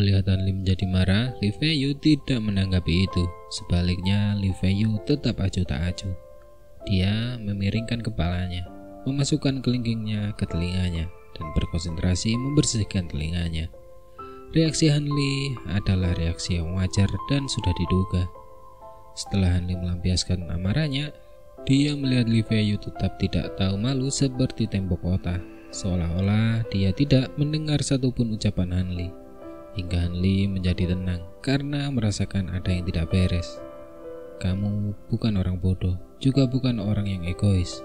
Melihat Hanli menjadi marah, Li Feiyu tidak menanggapi itu. Sebaliknya, Li Feiyu tetap acuh tak acuh. Dia memiringkan kepalanya, memasukkan kelingkingnya ke telinganya, dan berkonsentrasi membersihkan telinganya. Reaksi Hanli adalah reaksi yang wajar dan sudah diduga. Setelah Hanli melampiaskan amarahnya, dia melihat Li Feiyu tetap tidak tahu malu seperti tembok kota, seolah-olah dia tidak mendengar satupun ucapan Hanli. Hingga Hanli menjadi tenang karena merasakan ada yang tidak beres. Kamu bukan orang bodoh, juga bukan orang yang egois.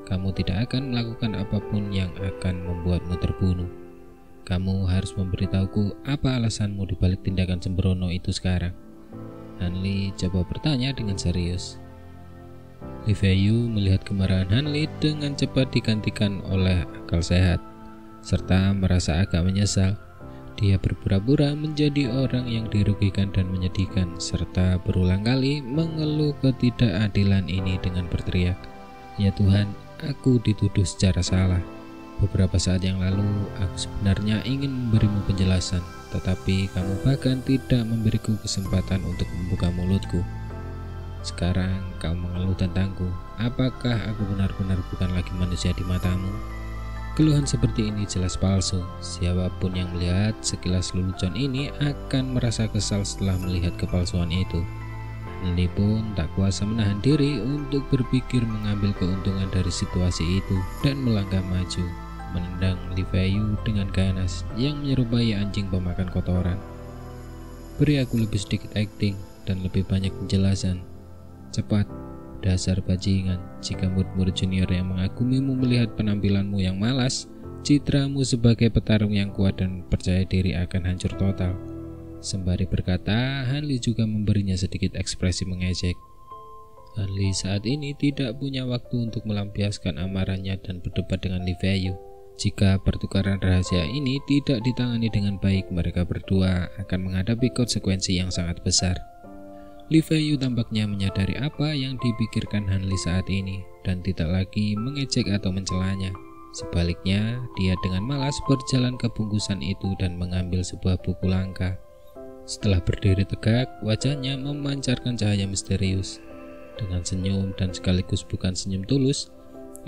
Kamu tidak akan melakukan apapun yang akan membuatmu terbunuh. Kamu harus memberitahuku apa alasanmu dibalik tindakan sembrono itu sekarang. Hanli coba bertanya dengan serius. Li Feiyu melihat kemarahan Hanli dengan cepat digantikan oleh akal sehat, serta merasa agak menyesal. Dia berpura-pura menjadi orang yang dirugikan dan menyedihkan, serta berulang kali mengeluh ketidakadilan ini dengan berteriak, "Ya Tuhan, aku dituduh secara salah. Beberapa saat yang lalu, aku sebenarnya ingin memberimu penjelasan, tetapi kamu bahkan tidak memberiku kesempatan untuk membuka mulutku. Sekarang kamu mengeluh tentangku. Apakah aku benar-benar bukan lagi manusia di matamu?" Keluhan seperti ini jelas palsu. Siapapun yang melihat sekilas lelucon ini akan merasa kesal setelah melihat kepalsuan itu. Hanli pun tak kuasa menahan diri untuk berpikir mengambil keuntungan dari situasi itu dan melangkah maju, menendang Li Feiyu dengan ganas yang menyerupai anjing pemakan kotoran. "Beri aku lebih sedikit akting dan lebih banyak penjelasan. Cepat, dasar bajingan. Jika murid-murid junior yang mengagumimu melihat penampilanmu yang malas, citramu sebagai petarung yang kuat dan percaya diri akan hancur total." Sembari berkata, Hanli juga memberinya sedikit ekspresi mengejek. Hanli saat ini tidak punya waktu untuk melampiaskan amarahnya dan berdebat dengan Li Feiyu. Jika pertukaran rahasia ini tidak ditangani dengan baik, mereka berdua akan menghadapi konsekuensi yang sangat besar. Li Feiyu tampaknya menyadari apa yang dipikirkan Hanli saat ini dan tidak lagi mengejek atau mencelanya. Sebaliknya, dia dengan malas berjalan ke bungkusan itu dan mengambil sebuah buku langka. Setelah berdiri tegak, wajahnya memancarkan cahaya misterius. Dengan senyum dan sekaligus bukan senyum tulus,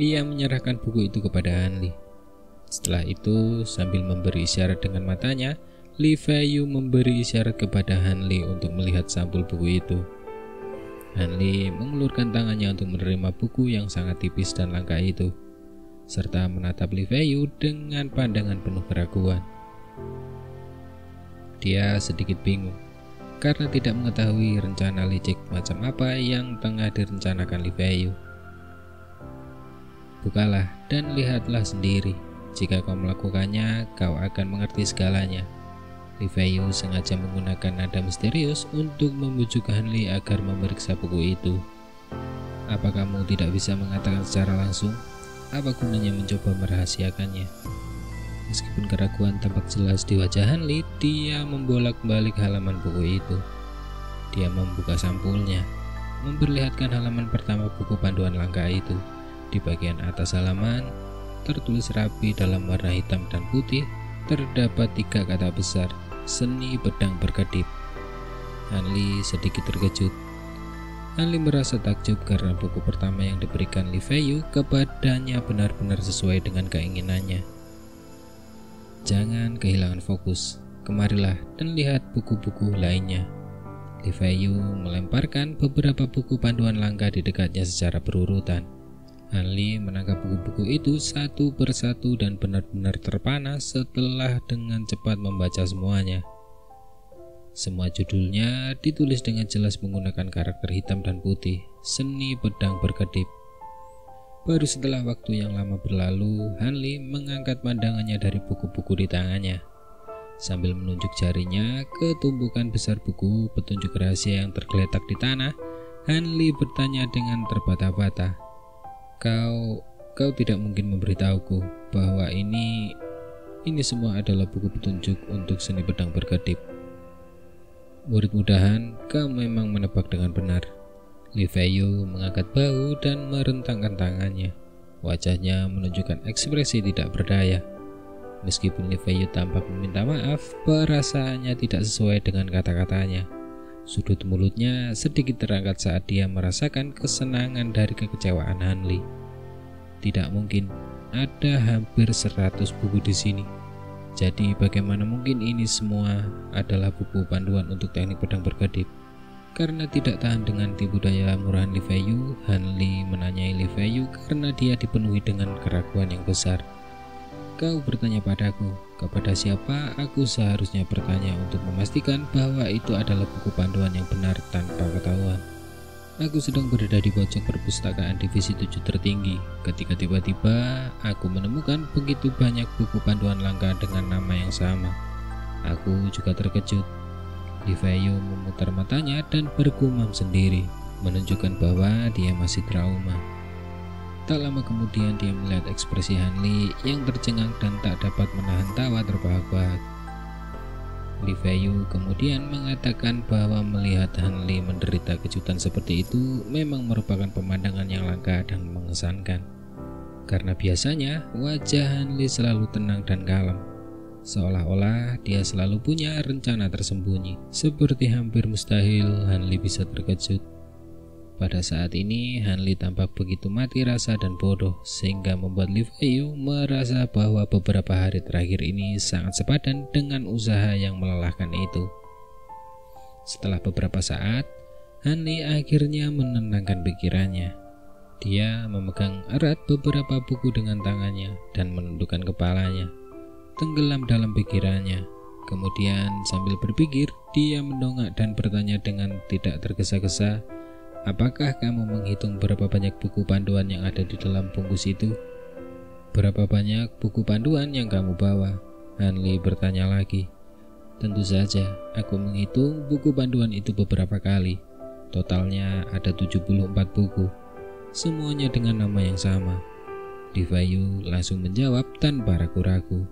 ia menyerahkan buku itu kepada Hanli. Setelah itu, sambil memberi isyarat dengan matanya, Li Feiyu memberi isyarat kepada Hanli untuk melihat sampul buku itu. Hanli mengulurkan tangannya untuk menerima buku yang sangat tipis dan langka itu, serta menatap Li Feiyu dengan pandangan penuh keraguan. Dia sedikit bingung karena tidak mengetahui rencana licik macam apa yang tengah direncanakan Li Feiyu. "Bukalah dan lihatlah sendiri. Jika kau melakukannya, kau akan mengerti segalanya." Li Feiyu sengaja menggunakan nada misterius untuk membujuk Hanli agar memeriksa buku itu. "Apa kamu tidak bisa mengatakan secara langsung? Apa gunanya mencoba merahasiakannya?" Meskipun keraguan tampak jelas di wajah Hanli, dia membolak-balik halaman buku itu. Dia membuka sampulnya, memperlihatkan halaman pertama buku panduan langka itu. Di bagian atas halaman, tertulis rapi dalam warna hitam dan putih, terdapat 3 kata besar, "Seni Pedang Berkedip." Hanli sedikit terkejut. Hanli merasa takjub karena buku pertama yang diberikan Li Feiyu kepadanya benar-benar sesuai dengan keinginannya. "Jangan kehilangan fokus. Kemarilah dan lihat buku-buku lainnya." Li Feiyu melemparkan beberapa buku panduan langka di dekatnya secara berurutan. Hanli menangkap buku-buku itu satu persatu dan benar-benar terpana setelah dengan cepat membaca semuanya. Semua judulnya ditulis dengan jelas menggunakan karakter hitam dan putih, "Seni Pedang Berkedip." Baru setelah waktu yang lama berlalu, Hanli mengangkat pandangannya dari buku-buku di tangannya. Sambil menunjuk jarinya ke tumpukan besar buku petunjuk rahasia yang tergeletak di tanah, Hanli bertanya dengan terbata-bata, Kau tidak mungkin memberitahuku bahwa ini semua adalah buku petunjuk untuk seni pedang berkedip." "Murid mudahan, kau memang menebak dengan benar." Li Feiyu mengangkat bahu dan merentangkan tangannya. Wajahnya menunjukkan ekspresi tidak berdaya. Meskipun Li Fei Yu tampak meminta maaf, perasaannya tidak sesuai dengan kata-katanya. Sudut mulutnya sedikit terangkat saat dia merasakan kesenangan dari kekecewaan Han Li. Tidak mungkin, ada hampir 100 buku di sini. Jadi bagaimana mungkin ini semua adalah buku panduan untuk teknik pedang berkedip? Karena tidak tahan dengan tipu daya murahan Li Fei Yu, Han Li menanyai Li Fei Yu karena dia dipenuhi dengan keraguan yang besar. Kau bertanya padaku, kepada siapa aku seharusnya bertanya untuk memastikan bahwa itu adalah buku panduan yang benar tanpa ketahuan. Aku sedang berada di pojok perpustakaan divisi 7 tertinggi ketika tiba-tiba aku menemukan begitu banyak buku panduan langka dengan nama yang sama. Aku juga terkejut. Li Fei Yu memutar matanya dan bergumam sendiri, menunjukkan bahwa dia masih trauma. Tak lama kemudian dia melihat ekspresi Han Li yang tercengang dan tak dapat menahan tawa terbahak-bahak. Li Fei Yu kemudian mengatakan bahwa melihat Han Li menderita kejutan seperti itu memang merupakan pemandangan yang langka dan mengesankan. Karena biasanya wajah Han Li selalu tenang dan kalem, seolah-olah dia selalu punya rencana tersembunyi. Seperti hampir mustahil Han Li bisa terkejut. Pada saat ini Han Li tampak begitu mati rasa dan bodoh, sehingga membuat Li Fei Yu merasa bahwa beberapa hari terakhir ini sangat sepadan dengan usaha yang melelahkan itu. Setelah beberapa saat, Han Li akhirnya menenangkan pikirannya. Dia memegang erat beberapa buku dengan tangannya dan menundukkan kepalanya, tenggelam dalam pikirannya. Kemudian sambil berpikir, dia mendongak dan bertanya dengan tidak tergesa-gesa, "Apakah kamu menghitung berapa banyak buku panduan yang ada di dalam bungkus itu?" "Berapa banyak buku panduan yang kamu bawa?" Han Li bertanya lagi. "Tentu saja, aku menghitung buku panduan itu beberapa kali. Totalnya ada 74 buku. Semuanya dengan nama yang sama." Li Fei Yu langsung menjawab tanpa ragu-ragu.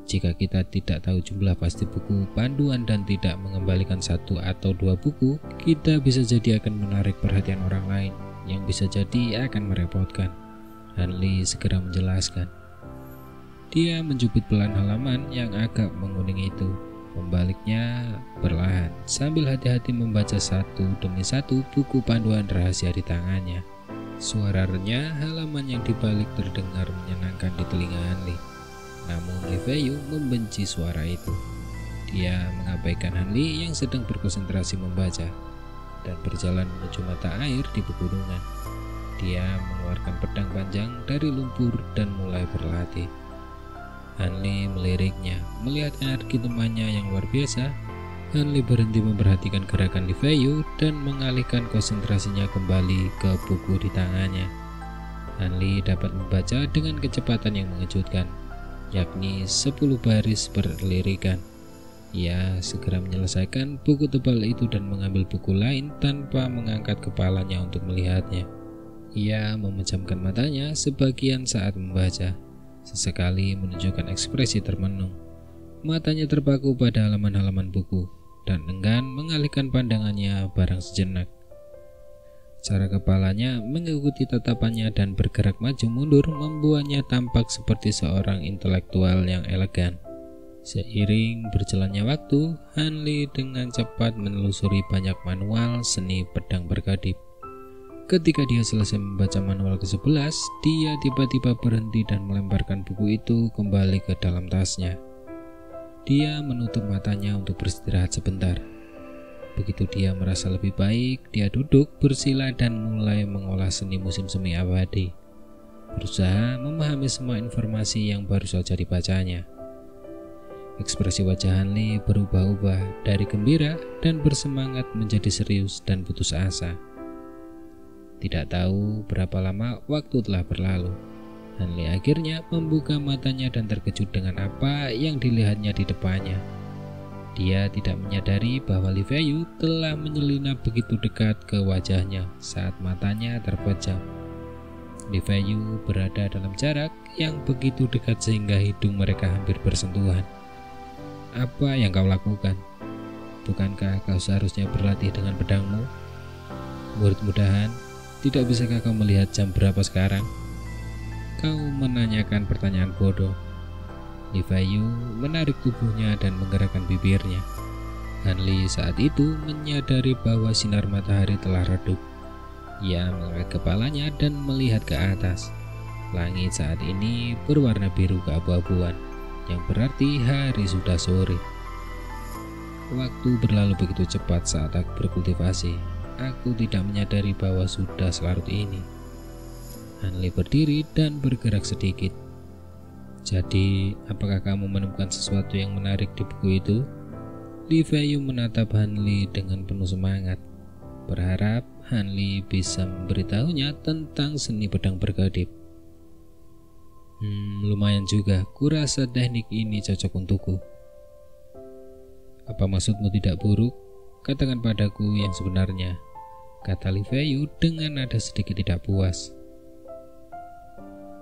Jika kita tidak tahu jumlah pasti buku panduan dan tidak mengembalikan 1 atau 2 buku, kita bisa jadi akan menarik perhatian orang lain, yang bisa jadi akan merepotkan. Han Li segera menjelaskan. Dia menjubit pelan halaman yang agak menguning itu, membaliknya perlahan, sambil hati-hati membaca satu demi satu buku panduan rahasia di tangannya. Suara renyah halaman yang dibalik terdengar menyenangkan di telinga Han Li. Namun Li Fei Yu membenci suara itu. Dia mengabaikan Han Li yang sedang berkonsentrasi membaca dan berjalan menuju mata air di pegunungan. Dia mengeluarkan pedang panjang dari lumpur dan mulai berlatih. Han Li meliriknya. Melihat energi temannya yang luar biasa, Han Li berhenti memperhatikan gerakan Li Fei Yu dan mengalihkan konsentrasinya kembali ke buku di tangannya. Han Li dapat membaca dengan kecepatan yang mengejutkan, yakni 10 baris berlirikan. Ia segera menyelesaikan buku tebal itu dan mengambil buku lain tanpa mengangkat kepalanya untuk melihatnya. Ia memejamkan matanya sebagian saat membaca, sesekali menunjukkan ekspresi termenung. Matanya terpaku pada halaman-halaman buku dan enggan mengalihkan pandangannya barang sejenak. Cara kepalanya mengikuti tatapannya dan bergerak maju mundur membuatnya tampak seperti seorang intelektual yang elegan. Seiring berjalannya waktu, Han Li dengan cepat menelusuri banyak manual seni pedang berkedip. Ketika dia selesai membaca manual ke-11, dia tiba-tiba berhenti dan melemparkan buku itu kembali ke dalam tasnya. Dia menutup matanya untuk beristirahat sebentar. Begitu dia merasa lebih baik, dia duduk bersila dan mulai mengolah seni musim semi abadi, berusaha memahami semua informasi yang baru saja dibacanya. Ekspresi wajah Han Li berubah-ubah dari gembira dan bersemangat menjadi serius dan putus asa. Tidak tahu berapa lama waktu telah berlalu. Han Li akhirnya membuka matanya dan terkejut dengan apa yang dilihatnya di depannya. Dia tidak menyadari bahwa Li Fei Yu telah menyelinap begitu dekat ke wajahnya saat matanya terpejam. Li Fei Yu berada dalam jarak yang begitu dekat sehingga hidung mereka hampir bersentuhan. "Apa yang kau lakukan? Bukankah kau seharusnya berlatih dengan pedangmu? Mudah-mudahan, tidak bisakah kau melihat jam berapa sekarang?" Kau menanyakan pertanyaan bodoh. Li Feiyu menarik tubuhnya dan menggerakkan bibirnya. Han Li saat itu menyadari bahwa sinar matahari telah redup. Ia mengangkat kepalanya dan melihat ke atas. Langit saat ini berwarna biru keabu-abuan, yang berarti hari sudah sore. Waktu berlalu begitu cepat saat aku berkultivasi. Aku tidak menyadari bahwa sudah selarut ini. Han Li berdiri dan bergerak sedikit. Jadi, apakah kamu menemukan sesuatu yang menarik di buku itu? Li Feiyu menatap Han Li dengan penuh semangat, berharap Han Li bisa memberitahunya tentang seni pedang berkedip. Lumayan juga, kurasa teknik ini cocok untukku. Apa maksudmu tidak buruk? Katakan padaku yang sebenarnya, kata Li Feiyu dengan nada sedikit tidak puas.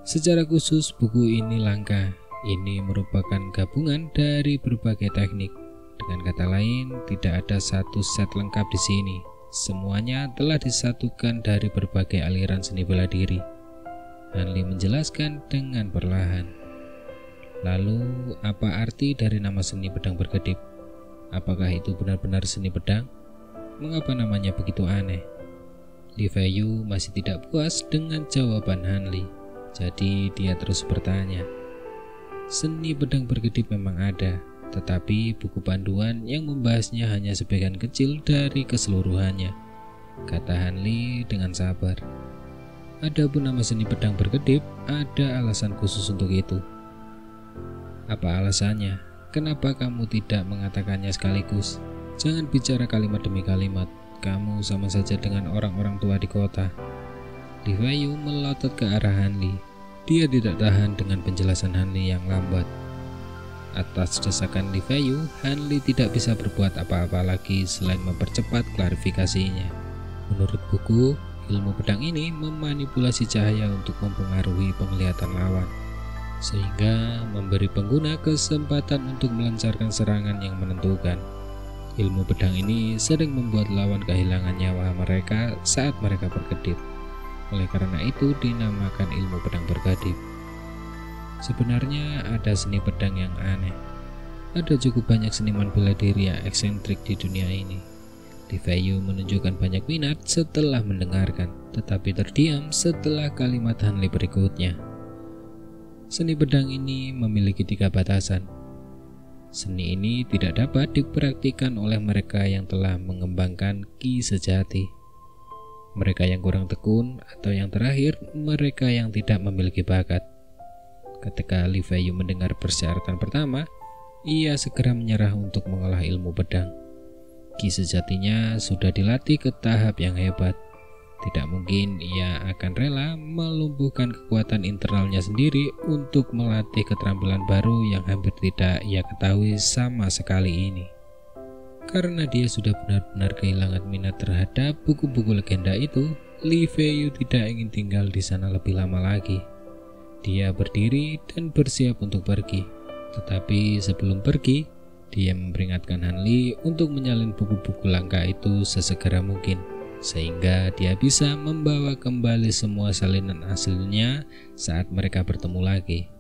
Secara khusus buku ini langka. Ini merupakan gabungan dari berbagai teknik. Dengan kata lain, tidak ada satu set lengkap di sini. Semuanya telah disatukan dari berbagai aliran seni bela diri. Han Li menjelaskan dengan perlahan. Lalu, apa arti dari nama seni pedang berkedip? Apakah itu benar-benar seni pedang? Mengapa namanya begitu aneh? Li Feiyu masih tidak puas dengan jawaban Han Li. Jadi dia terus bertanya. Seni pedang berkedip memang ada, tetapi buku panduan yang membahasnya hanya sebagian kecil dari keseluruhannya, kata Han Li dengan sabar. Adapun nama seni pedang berkedip, ada alasan khusus untuk itu. Apa alasannya? Kenapa kamu tidak mengatakannya sekaligus? Jangan bicara kalimat demi kalimat. Kamu sama saja dengan orang-orang tua di kota. Li Feiyu melotot ke arah Han Li. Dia tidak tahan dengan penjelasan Han Li yang lambat. Atas desakan Li Feiyu, Han Li tidak bisa berbuat apa-apa lagi selain mempercepat klarifikasinya. Menurut buku, ilmu pedang ini memanipulasi cahaya untuk mempengaruhi penglihatan lawan, sehingga memberi pengguna kesempatan untuk melancarkan serangan yang menentukan. Ilmu pedang ini sering membuat lawan kehilangan nyawa mereka saat mereka berkedip. Oleh karena itu dinamakan ilmu pedang berkedip. Sebenarnya ada seni pedang yang aneh. Ada cukup banyak seniman bela diri yang eksentrik di dunia ini. Li Feiyu menunjukkan banyak minat setelah mendengarkan, tetapi terdiam setelah kalimat Han Li berikutnya. Seni pedang ini memiliki 3 batasan. Seni ini tidak dapat dipraktikkan oleh mereka yang telah mengembangkan ki sejati. Mereka yang kurang tekun, atau yang terakhir, mereka yang tidak memiliki bakat. Ketika Li Feiyu mendengar persyaratan pertama, ia segera menyerah untuk mengolah ilmu pedang. Ki sejatinya sudah dilatih ke tahap yang hebat. Tidak mungkin ia akan rela melumpuhkan kekuatan internalnya sendiri untuk melatih keterampilan baru yang hampir tidak ia ketahui sama sekali ini. Karena dia sudah benar-benar kehilangan minat terhadap buku-buku legenda itu, Li Feiyu tidak ingin tinggal di sana lebih lama lagi. Dia berdiri dan bersiap untuk pergi. Tetapi sebelum pergi, dia memperingatkan Han Li untuk menyalin buku-buku langka itu sesegera mungkin, sehingga dia bisa membawa kembali semua salinan aslinya saat mereka bertemu lagi.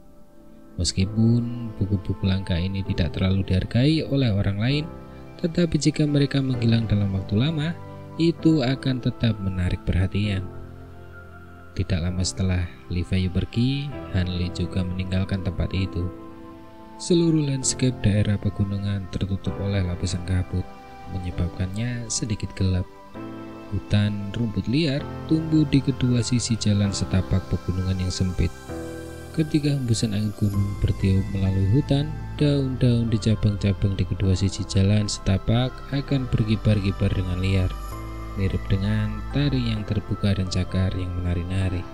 Meskipun buku-buku langka ini tidak terlalu dihargai oleh orang lain, tetapi jika mereka menghilang dalam waktu lama, itu akan tetap menarik perhatian. Tidak lama setelah Li Feiyu pergi, Han Li juga meninggalkan tempat itu. Seluruh landscape daerah pegunungan tertutup oleh lapisan kabut, menyebabkannya sedikit gelap. Hutan rumput liar tumbuh di kedua sisi jalan setapak pegunungan yang sempit. Ketika hembusan angin gunung bertiup melalui hutan, daun-daun di cabang-cabang di kedua sisi jalan setapak akan berkibar-kibar dengan liar, mirip dengan tari yang terbuka dan cakar yang menari-nari.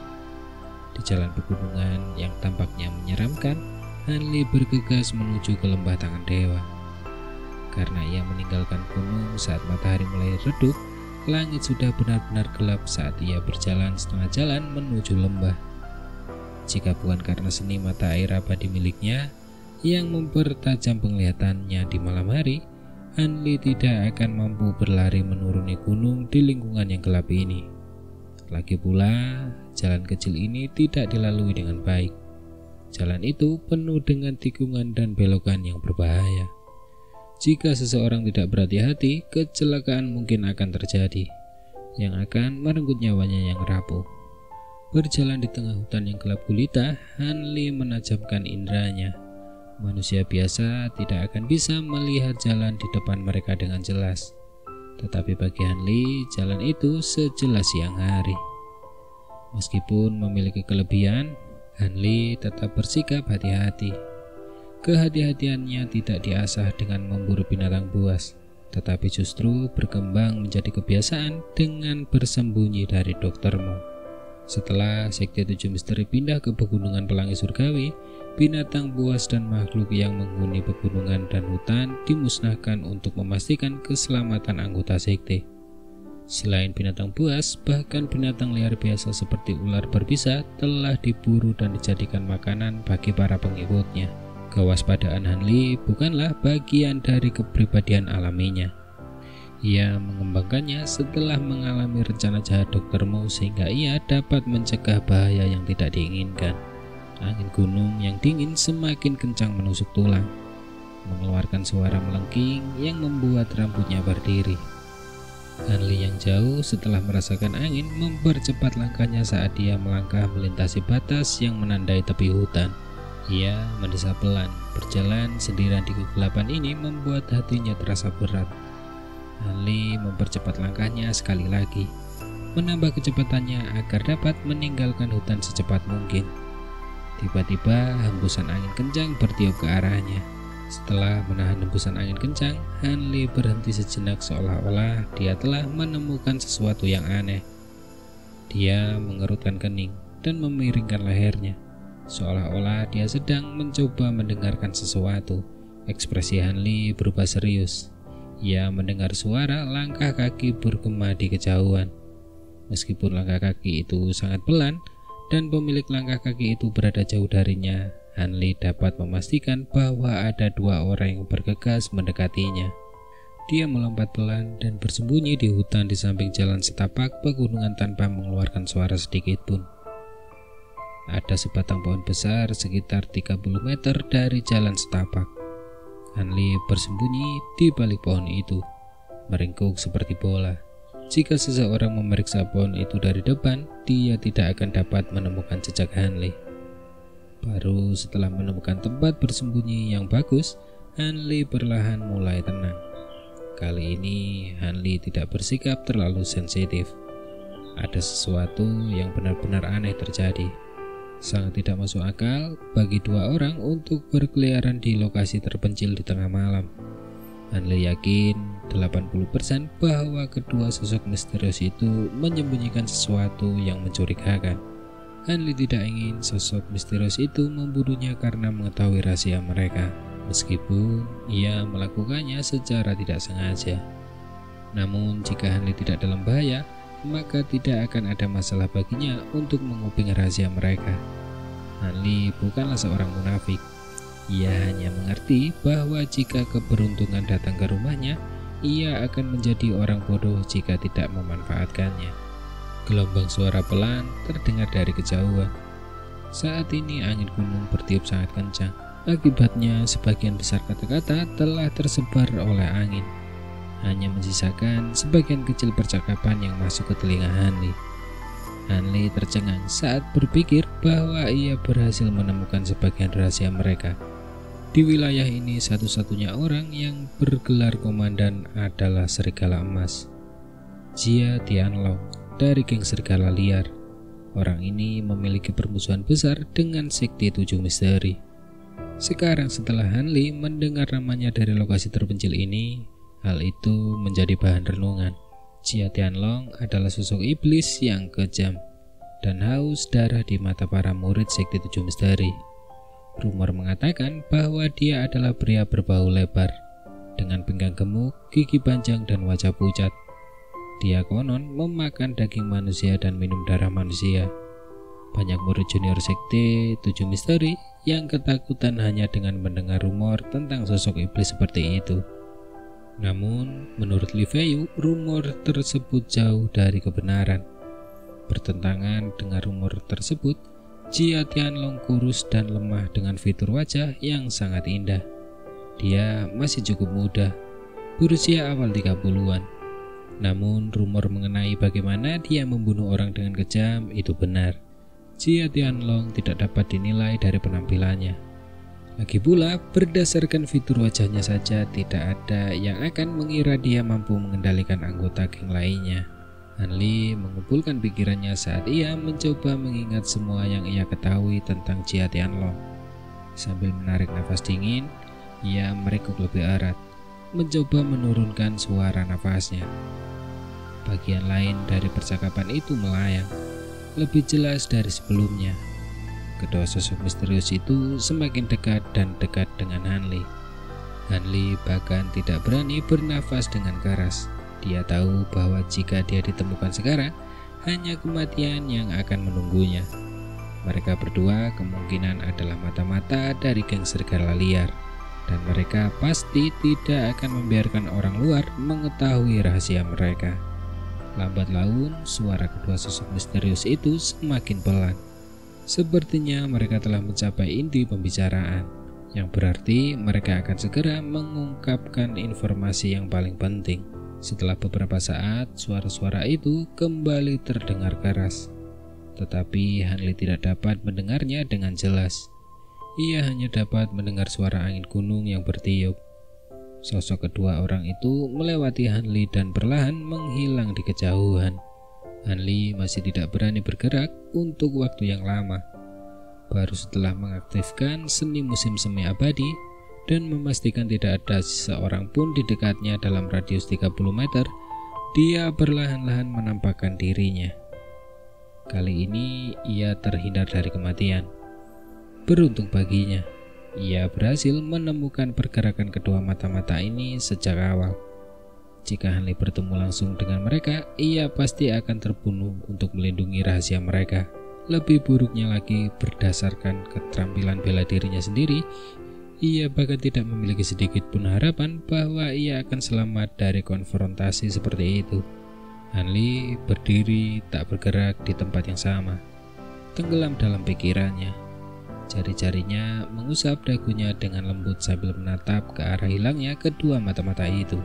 Di jalan pegunungan yang tampaknya menyeramkan, Han Li bergegas menuju ke lembah tangan dewa. Karena ia meninggalkan gunung saat matahari mulai redup, langit sudah benar-benar gelap saat ia berjalan setengah jalan menuju lembah. Jika bukan karena seni mata air abadi miliknya yang mempertajam penglihatannya di malam hari, Han Li tidak akan mampu berlari menuruni gunung di lingkungan yang gelap ini. Lagi pula, jalan kecil ini tidak dilalui dengan baik. Jalan itu penuh dengan tikungan dan belokan yang berbahaya. Jika seseorang tidak berhati-hati, kecelakaan mungkin akan terjadi, yang akan merenggut nyawanya yang rapuh. Berjalan di tengah hutan yang gelap gulita, Hanli menajamkan inderanya. Manusia biasa tidak akan bisa melihat jalan di depan mereka dengan jelas. Tetapi bagi Hanli, jalan itu sejelas siang hari. Meskipun memiliki kelebihan, Hanli tetap bersikap hati-hati. Kehati-hatiannya tidak diasah dengan memburu binatang buas, tetapi justru berkembang menjadi kebiasaan dengan bersembunyi dari Dr. Mo. Setelah Sekte 7 Misteri pindah ke Pegunungan Pelangi Surgawi, binatang buas dan makhluk yang menghuni pegunungan dan hutan dimusnahkan untuk memastikan keselamatan anggota sekte. Selain binatang buas, bahkan binatang liar biasa seperti ular berbisa telah diburu dan dijadikan makanan bagi para pengikutnya. Kewaspadaan Hanli bukanlah bagian dari kepribadian alaminya. Ia mengembangkannya setelah mengalami rencana jahat Dr. Mo sehingga ia dapat mencegah bahaya yang tidak diinginkan. Angin gunung yang dingin semakin kencang menusuk tulang, mengeluarkan suara melengking yang membuat rambutnya berdiri. Hanli yang jauh setelah merasakan angin mempercepat langkahnya saat dia melangkah melintasi batas yang menandai tepi hutan. Ia mendesa pelan, berjalan sendirian di kegelapan ini membuat hatinya terasa berat. Hanli mempercepat langkahnya sekali lagi, menambah kecepatannya agar dapat meninggalkan hutan secepat mungkin. Tiba-tiba hembusan angin kencang bertiup ke arahnya. Setelah menahan hembusan angin kencang, Hanli berhenti sejenak seolah-olah dia telah menemukan sesuatu yang aneh. Dia mengerutkan kening dan memiringkan lehernya, seolah-olah dia sedang mencoba mendengarkan sesuatu. Ekspresi Hanli berubah serius. Ia mendengar suara langkah kaki bergema di kejauhan. Meskipun langkah kaki itu sangat pelan dan pemilik langkah kaki itu berada jauh darinya, Hanli dapat memastikan bahwa ada dua orang yang bergegas mendekatinya. Dia melompat pelan dan bersembunyi di hutan di samping jalan setapak pegunungan tanpa mengeluarkan suara sedikit pun. Ada sebatang pohon besar sekitar 30 meter dari jalan setapak. Hanli bersembunyi di balik pohon itu, meringkuk seperti bola. Jika seseorang memeriksa pohon itu dari depan, dia tidak akan dapat menemukan jejak Hanli. Baru setelah menemukan tempat bersembunyi yang bagus, Hanli perlahan mulai tenang. Kali ini Hanli tidak bersikap terlalu sensitif. Ada sesuatu yang benar-benar aneh terjadi. Sangat tidak masuk akal bagi dua orang untuk berkeliaran di lokasi terpencil di tengah malam. Hanli yakin 80% bahwa kedua sosok misterius itu menyembunyikan sesuatu yang mencurigakan. Hanli tidak ingin sosok misterius itu membunuhnya karena mengetahui rahasia mereka, meskipun ia melakukannya secara tidak sengaja. Namun jika Hanli tidak dalam bahaya, maka tidak akan ada masalah baginya untuk menguping rahasia mereka. Hanli bukanlah seorang munafik. Ia hanya mengerti bahwa jika keberuntungan datang ke rumahnya, ia akan menjadi orang bodoh jika tidak memanfaatkannya. Gelombang suara pelan terdengar dari kejauhan. Saat ini angin gunung bertiup sangat kencang. Akibatnya sebagian besar kata-kata telah tersebar oleh angin. Hanya menyisakan sebagian kecil percakapan yang masuk ke telinga Hanli. Hanli tercengang saat berpikir bahwa ia berhasil menemukan sebagian rahasia mereka. Di wilayah ini satu-satunya orang yang bergelar komandan adalah Serigala Emas, Jia Tianlong dari geng serigala liar. Orang ini memiliki permusuhan besar dengan Sekte 7 Misteri. Sekarang setelah Hanli mendengar namanya dari lokasi terpencil ini, hal itu menjadi bahan renungan. Jia Tianlong adalah sosok iblis yang kejam dan haus darah di mata para murid Sekte 7 Misteri. Rumor mengatakan bahwa dia adalah pria berbau lebar, dengan pinggang gemuk, gigi panjang dan wajah pucat. Dia konon memakan daging manusia dan minum darah manusia. Banyak murid junior Sekte 7 Misteri yang ketakutan hanya dengan mendengar rumor tentang sosok iblis seperti itu. Namun, menurut Li Feiyu, rumor tersebut jauh dari kebenaran. Bertentangan dengan rumor tersebut, Jia Tianlong kurus dan lemah dengan fitur wajah yang sangat indah. Dia masih cukup muda, berusia awal 30-an. Namun rumor mengenai bagaimana dia membunuh orang dengan kejam itu benar. Jia Tianlong tidak dapat dinilai dari penampilannya. Lagi pula, berdasarkan fitur wajahnya saja tidak ada yang akan mengira dia mampu mengendalikan anggota geng lainnya. Han Li mengumpulkan pikirannya saat ia mencoba mengingat semua yang ia ketahui tentang Jia Tianlong. Sambil menarik nafas dingin, ia merekuk lebih erat, mencoba menurunkan suara nafasnya. Bagian lain dari percakapan itu melayang, lebih jelas dari sebelumnya. Kedua sosok misterius itu semakin dekat dan dekat dengan Han Li. Han Li bahkan tidak berani bernafas dengan keras. Dia tahu bahwa jika dia ditemukan sekarang, hanya kematian yang akan menunggunya. Mereka berdua kemungkinan adalah mata-mata dari geng serigala liar, dan mereka pasti tidak akan membiarkan orang luar mengetahui rahasia mereka. Lambat laun, suara kedua sosok misterius itu semakin pelan. Sepertinya mereka telah mencapai inti pembicaraan, yang berarti mereka akan segera mengungkapkan informasi yang paling penting. Setelah beberapa saat, suara-suara itu kembali terdengar keras. Tetapi Han Li tidak dapat mendengarnya dengan jelas. Ia hanya dapat mendengar suara angin gunung yang bertiup. Sosok kedua orang itu melewati Han Li dan perlahan menghilang di kejauhan. Han Li masih tidak berani bergerak untuk waktu yang lama. Baru setelah mengaktifkan seni musim semi abadi dan memastikan tidak ada seseorang pun di dekatnya dalam radius 30 meter, dia perlahan-lahan menampakkan dirinya. Kali ini ia terhindar dari kematian. Beruntung baginya, ia berhasil menemukan pergerakan kedua mata-mata ini sejak awal. Jika Han Li bertemu langsung dengan mereka, ia pasti akan terbunuh untuk melindungi rahasia mereka. Lebih buruknya lagi, berdasarkan keterampilan bela dirinya sendiri, ia bahkan tidak memiliki sedikit pun harapan bahwa ia akan selamat dari konfrontasi seperti itu. Han Li berdiri tak bergerak di tempat yang sama, tenggelam dalam pikirannya. Jari-jarinya mengusap dagunya dengan lembut sambil menatap ke arah hilangnya kedua mata-mata itu.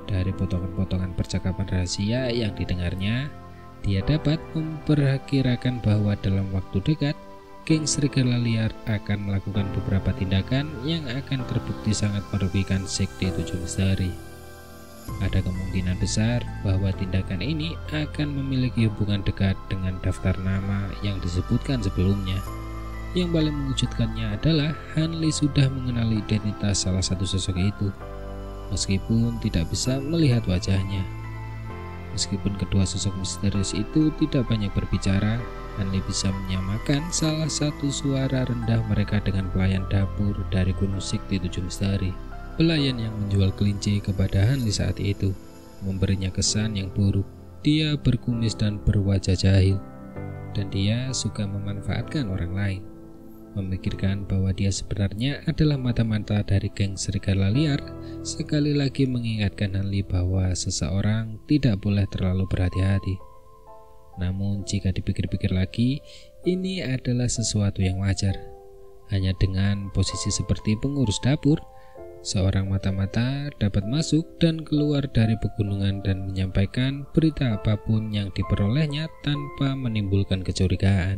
Dari potongan-potongan percakapan rahasia yang didengarnya, dia dapat memperkirakan bahwa dalam waktu dekat, geng serigala liar akan melakukan beberapa tindakan yang akan terbukti sangat merugikan sekte tujuh misteri. Ada kemungkinan besar bahwa tindakan ini akan memiliki hubungan dekat dengan daftar nama yang disebutkan sebelumnya. Yang paling mengejutkannya adalah Han Li sudah mengenali identitas salah satu sosok itu, meskipun tidak bisa melihat wajahnya. Meskipun kedua sosok misterius itu tidak banyak berbicara, Han Li bisa menyamakan salah satu suara rendah mereka dengan pelayan dapur dari Gunung Sekti Tujuh Misteri. Pelayan yang menjual kelinci kepada Han Li saat itu memberinya kesan yang buruk. Dia berkumis dan berwajah jahil, dan dia suka memanfaatkan orang lain. Memikirkan bahwa dia sebenarnya adalah mata-mata dari geng serigala liar, sekali lagi mengingatkan Han Li bahwa seseorang tidak boleh terlalu berhati-hati. Namun jika dipikir-pikir lagi, ini adalah sesuatu yang wajar. Hanya dengan posisi seperti pengurus dapur, seorang mata-mata dapat masuk dan keluar dari pegunungan dan menyampaikan berita apapun yang diperolehnya tanpa menimbulkan kecurigaan.